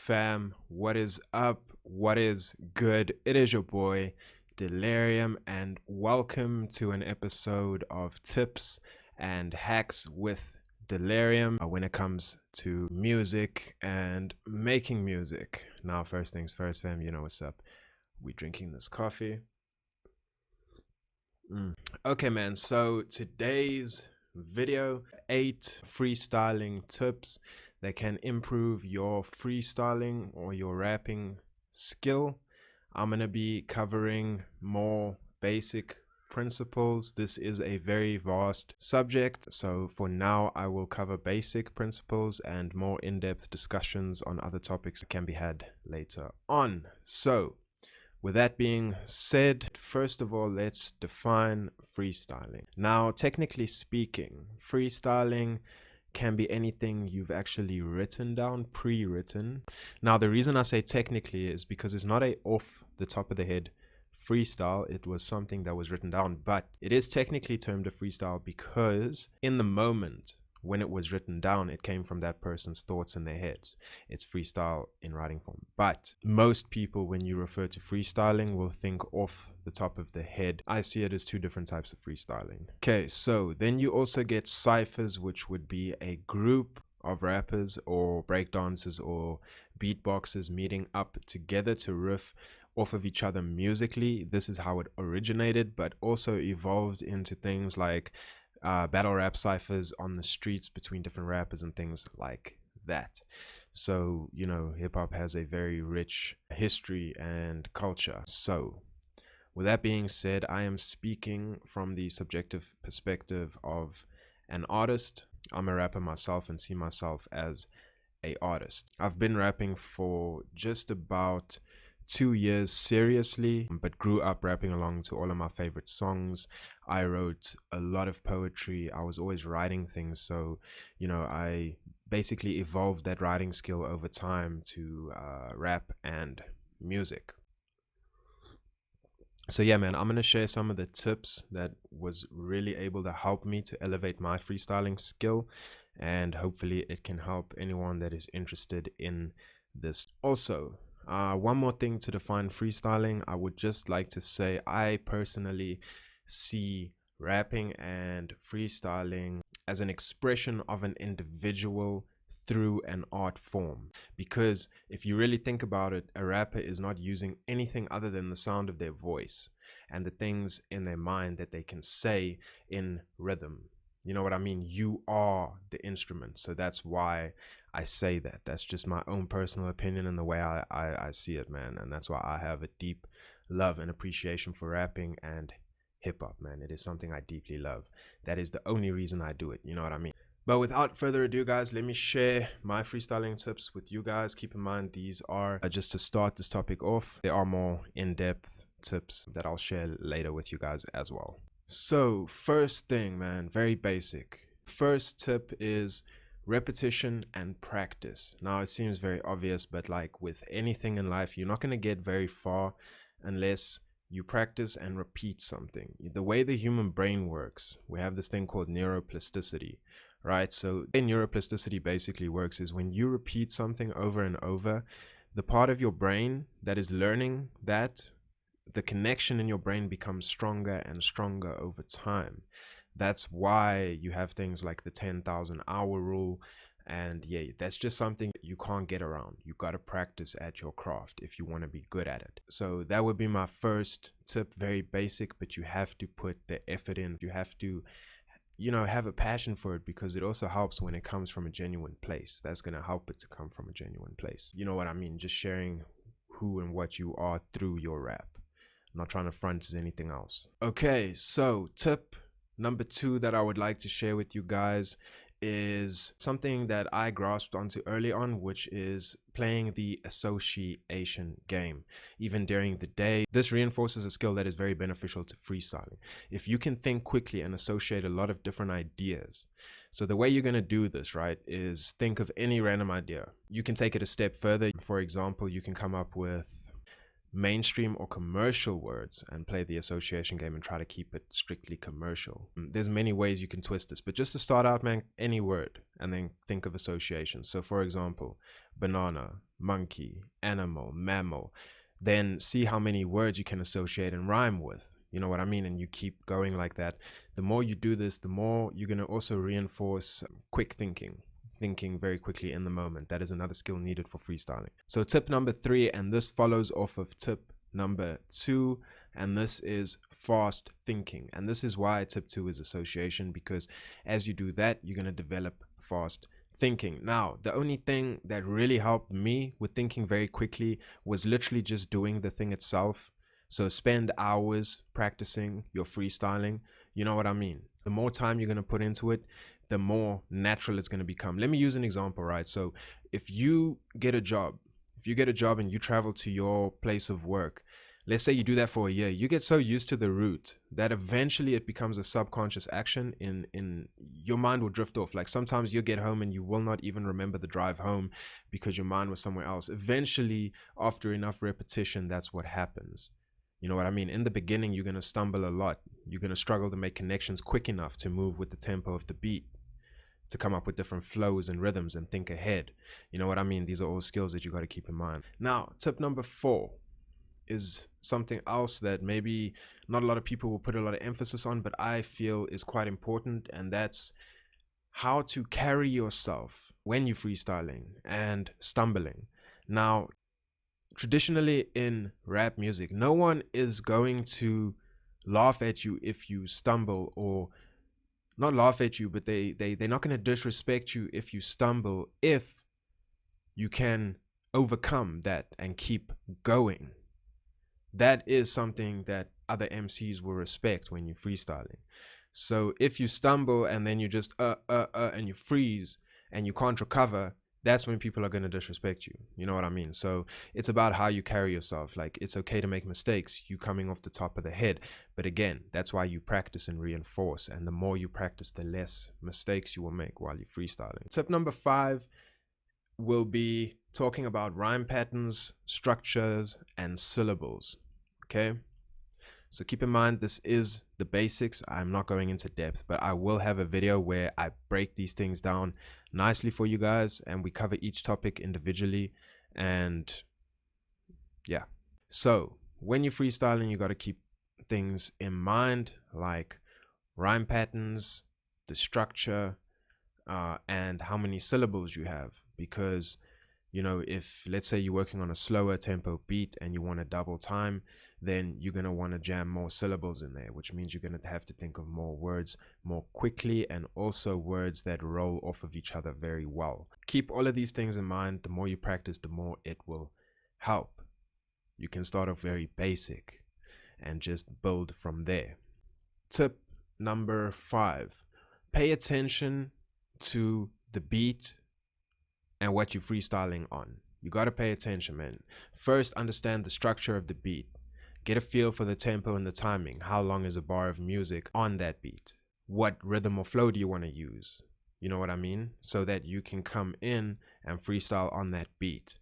fam? What is up? What is good? It is your boy Dyllerium, and welcome to an episode of Tips and Hacks with Dyllerium when it comes to music and making music. Now, first things first, fam, you know what's up. We drinking this coffee. Okay, man, so today's video, 8 freestyling tips that can improve your freestyling or your rapping skill. I'm going to be covering more basic principles. This is a very vast subject, so for now I will cover basic principles, and more in-depth discussions on other topics can be had later on. So with that being said, first of all, let's define freestyling. Now, technically speaking, freestyling can be anything you've actually written down, pre-written. Now, the reason I say technically is because it's not a off the top of the head freestyle. It was something that was written down, but it is technically termed a freestyle because in the moment when it was written down, it came from that person's thoughts in their heads. It's freestyle in writing form. But most people, when you refer to freestyling, will think off the top of the head. I see it as two different types of freestyling. Okay, so then you also get ciphers, which would be a group of rappers or breakdancers or beatboxers meeting up together to riff off of each other musically. This is how it originated, but also evolved into things like battle rap ciphers on the streets between different rappers and things like that. So, you know, hip-hop has a very rich history and culture. So with that being said, I am speaking from the subjective perspective of an artist. I'm a rapper myself and see myself as an artist. I've been rapping for just about 2 years seriously, but grew up rapping along to all of my favorite songs. I wrote a lot of poetry. I was always writing things, so you know, I basically evolved that writing skill over time to rap and music. So yeah, man, I'm gonna share some of the tips that was really able to help me to elevate my freestyling skill, and hopefully it can help anyone that is interested in this. Also, one more thing to define freestyling, I would just like to say I personally see rapping and freestyling as an expression of an individual through an art form. Because if you really think about it, a rapper is not using anything other than the sound of their voice and the things in their mind that they can say in rhythm. You know what I mean? You are the instrument. So that's why I say that. That's just my own personal opinion and the way I see it, man. And that's why I have a deep love and appreciation for rapping and hip-hop, man. It is something I deeply love. That is the only reason I do it. You know what I mean? But without further ado, guys, let me share my freestyling tips with you guys. Keep in mind, these are just to start this topic off. There are more in-depth tips that I'll share later with you guys as well. So first thing, man, very basic. First tip is repetition and practice. Now it seems very obvious, but like with anything in life, you're not going to get very far unless you practice and repeat something. The way the human brain works, we have this thing called neuroplasticity, right? So the way neuroplasticity basically works is when you repeat something over and over, the part of your brain that is learning that, the connection in your brain becomes stronger and stronger over time. That's why you have things like the 10,000 hour rule. And yeah, that's just something you can't get around. You got to practice at your craft if you want to be good at it. So that would be my first tip. Very basic, but you have to put the effort in. You have to, you know, have a passion for it, because it also helps when it comes from a genuine place. That's going to help it to come from a genuine place. You know what I mean? Just sharing who and what you are through your rap. I'm not trying to front as anything else. Okay, so tip number 2 that I would like to share with you guys is something that I grasped onto early on, which is playing the association game, even during the day. This reinforces a skill that is very beneficial to freestyling. If you can think quickly and associate a lot of different ideas. So the way you're going to do this, right, is think of any random idea. You can take it a step further. For example, you can come up with mainstream or commercial words and play the association game and try to keep it strictly commercial. There's many ways you can twist this, but just to start out, man, any word and then think of associations. So for example, banana, monkey, animal, mammal, then see how many words you can associate and rhyme with. You know what I mean? And you keep going like that. The more you do this, the more you're going to also reinforce quick thinking very quickly in the moment. That is another skill needed for freestyling. So tip number 3, and this follows off of tip number 2, and this is fast thinking. And this is why tip 2 is association, because as you do that, you're going to develop fast thinking. Now, the only thing that really helped me with thinking very quickly was literally just doing the thing itself. So spend hours practicing your freestyling. You know what I mean? The more time you're going to put into it, the more natural it's going to become. Let me use an example, right? So if you get a job, and you travel to your place of work, let's say you do that for a year, you get so used to the route that eventually it becomes a subconscious action. In your mind will drift off. Like sometimes you'll get home and you will not even remember the drive home because your mind was somewhere else. Eventually, after enough repetition, that's what happens. You know what I mean? In the beginning, you're going to stumble a lot. You're going to struggle to make connections quick enough to move with the tempo of the beat, to come up with different flows and rhythms and think ahead. You know what I mean? These are all skills that you got to keep in mind. Now, tip number 4 is something else that maybe not a lot of people will put a lot of emphasis on, but I feel is quite important, and that's how to carry yourself when you're freestyling and stumbling. Now, traditionally in rap music, no one is going to laugh at you if you stumble, or not laugh at you, but they're not going to disrespect you if you stumble, if you can overcome that and keep going. That is something that other MCs will respect when you're freestyling. So if you stumble and then you just and you freeze and you can't recover, that's when people are going to disrespect you. You know what I mean? So it's about how you carry yourself. Like, it's okay to make mistakes, you coming off the top of the head. But again, that's why you practice and reinforce. And the more you practice, the less mistakes you will make while you're freestyling. Tip number 5 will be talking about rhyme patterns, structures, and syllables. Okay? So keep in mind, this is the basics. I'm not going into depth, but I will have a video where I break these things down nicely for you guys, and we cover each topic individually. And yeah. So when you're freestyling, you got to keep things in mind, like rhyme patterns, the structure, and how many syllables you have. Because, you know, if let's say you're working on a slower tempo beat and you want to double time, then you're going to want to jam more syllables in there, which means you're going to have to think of more words more quickly, and also words that roll off of each other very well. Keep all of these things in mind. The more you practice, the more it will help. You can start off very basic and just build from there. Tip number 5, pay attention to the beat and what you're freestyling on. You got to pay attention, man. First, understand the structure of the beat. Get a feel for the tempo and the timing. How long is a bar of music on that beat? What rhythm or flow do you want to use? You know what I mean? So that you can come in and freestyle on that beat.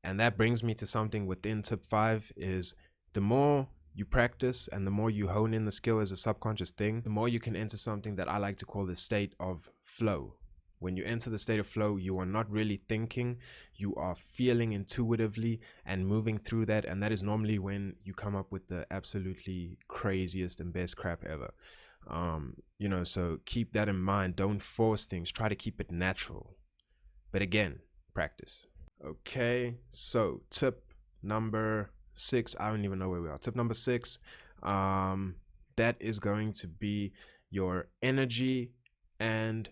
And that brings me to something within tip 5 is the more you practice and the more you hone in the skill as a subconscious thing, the more you can enter something that I like to call the state of flow. When you enter the state of flow, you are not really thinking, you are feeling intuitively and moving through that. And that is normally when you come up with the absolutely craziest and best crap ever. You know, so keep that in mind. Don't force things. Try to keep it natural. But again, practice. Okay, so tip number 6, I don't even know where we are. Tip number 6, that is going to be your energy and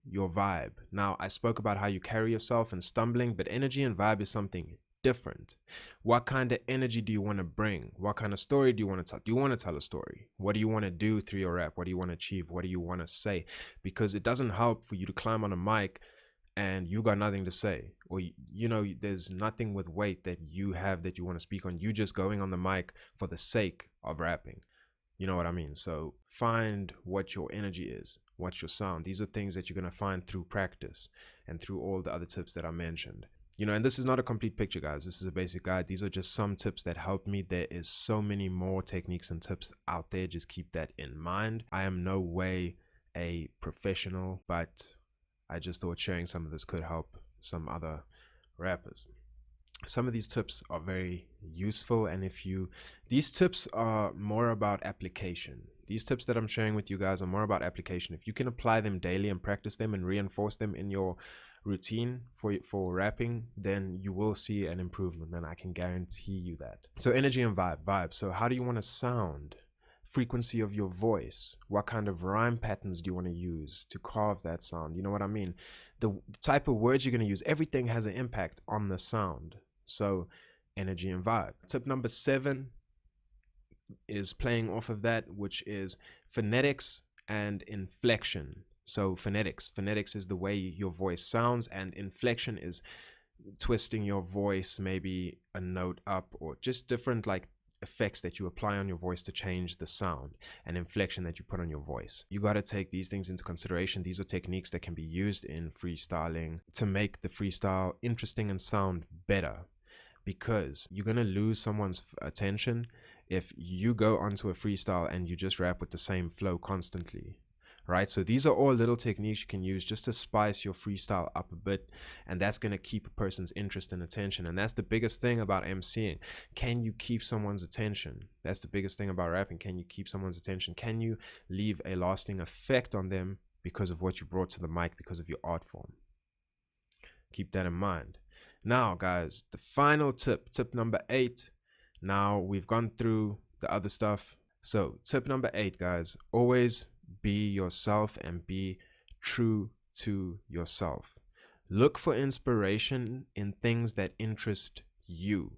your vibe. Now, I spoke about how you carry yourself and stumbling, but energy and vibe is something different. What kind of energy do you want to bring? What kind of story do you want to tell? Do you want to tell a story? What do you want to do through your rap? What do you want to achieve? What do you want to say? Because it doesn't help for you to climb on a mic and you got nothing to say, or you know, there's nothing with weight that you have that you want to speak on. You just going on the mic for the sake of rapping. You know what I mean? So find what your energy is, what's your sound. These are things that you're going to find through practice and through all the other tips that I mentioned. You know, and this is not a complete picture, guys. This is a basic guide. These are just some tips that helped me. There is so many more techniques and tips out there. Just keep that in mind. I am no way a professional, but I just thought sharing some of this could help some other rappers. some of these tips are very useful, and these tips are more about application. These tips that I'm sharing with you guys are more about application. If you can apply them daily and practice them and reinforce them in your routine for rapping, then you will see an improvement, and I can guarantee you that. So energy and vibe. So how do you want to sound? Frequency of your voice. What kind of rhyme patterns do you want to use to carve that sound? You know what I mean? The type of words you're going to use, everything has an impact on the sound. So energy and vibe. Tip number 7 is playing off of that, which is phonetics and inflection. So phonetics is the way your voice sounds, and inflection is twisting your voice, maybe a note up, or just different like effects that you apply on your voice to change the sound, and inflection that you put on your voice. You got to take these things into consideration. These are techniques that can be used in freestyling to make the freestyle interesting and sound better, because you're going to lose someone's attention if you go onto a freestyle and you just rap with the same flow constantly, right? So these are all little techniques you can use just to spice your freestyle up a bit, and that's going to keep a person's interest and attention. And that's the biggest thing about MCing. Can you keep someone's attention? That's the biggest thing about rapping. Can you keep someone's attention? Can you leave a lasting effect on them because of what you brought to the mic, because of your art form? Keep that in mind. Now guys, the final tip number 8. Now we've gone through the other stuff. So tip number 8, guys, always be yourself and be true to yourself. Look for inspiration in things that interest you,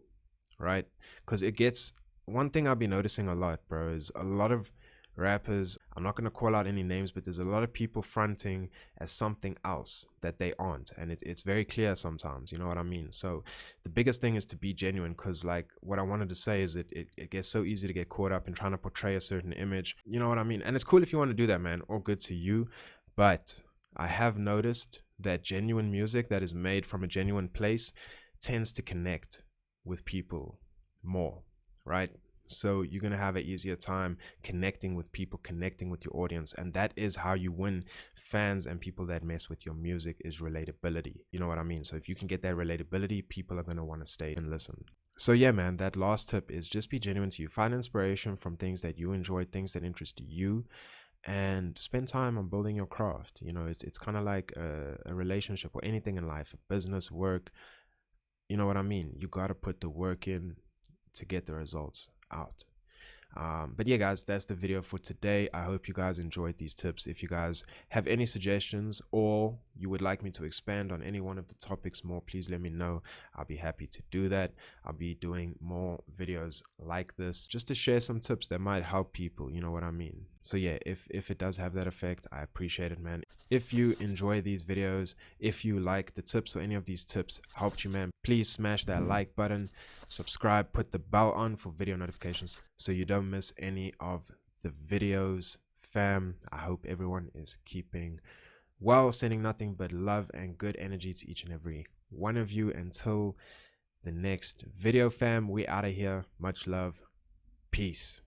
right? Because it gets, one thing I've been noticing a lot, bro, is a lot of rappers, I'm not going to call out any names, but there's a lot of people fronting as something else that they aren't, and it's very clear sometimes, you know what I mean? So the biggest thing is to be genuine, because like what I wanted to say is it gets so easy to get caught up in trying to portray a certain image, you know what I mean? And it's cool if you want to do that, man, all good to you, but I have noticed that genuine music that is made from a genuine place tends to connect with people more, right? So you're going to have an easier time connecting with people, connecting with your audience. And that is how you win fans and people that mess with your music, is relatability. You know what I mean? So if you can get that relatability, people are going to want to stay and listen. So yeah, man, that last tip is just be genuine to you. Find inspiration from things that you enjoy, things that interest you, and spend time on building your craft. You know, it's kind of like a relationship or anything in life, business, work. You know what I mean? You got to put the work in to get the results out. But yeah, guys, that's the video for today. I hope you guys enjoyed these tips. If you guys have any suggestions or you would like me to expand on any one of the topics more, please let me know. I'll be happy to do that. I'll be doing more videos like this just to share some tips that might help people, you know what I mean? So yeah, if it does have that effect, I appreciate it, man. If you enjoy these videos, if you like the tips or any of these tips helped you, man, please smash that like button, subscribe, put the bell on for video notifications so you don't miss any of the videos. Fam, I hope everyone is keeping well, sending nothing but love and good energy to each and every one of you. Until the next video, fam, we out of here. Much love. Peace.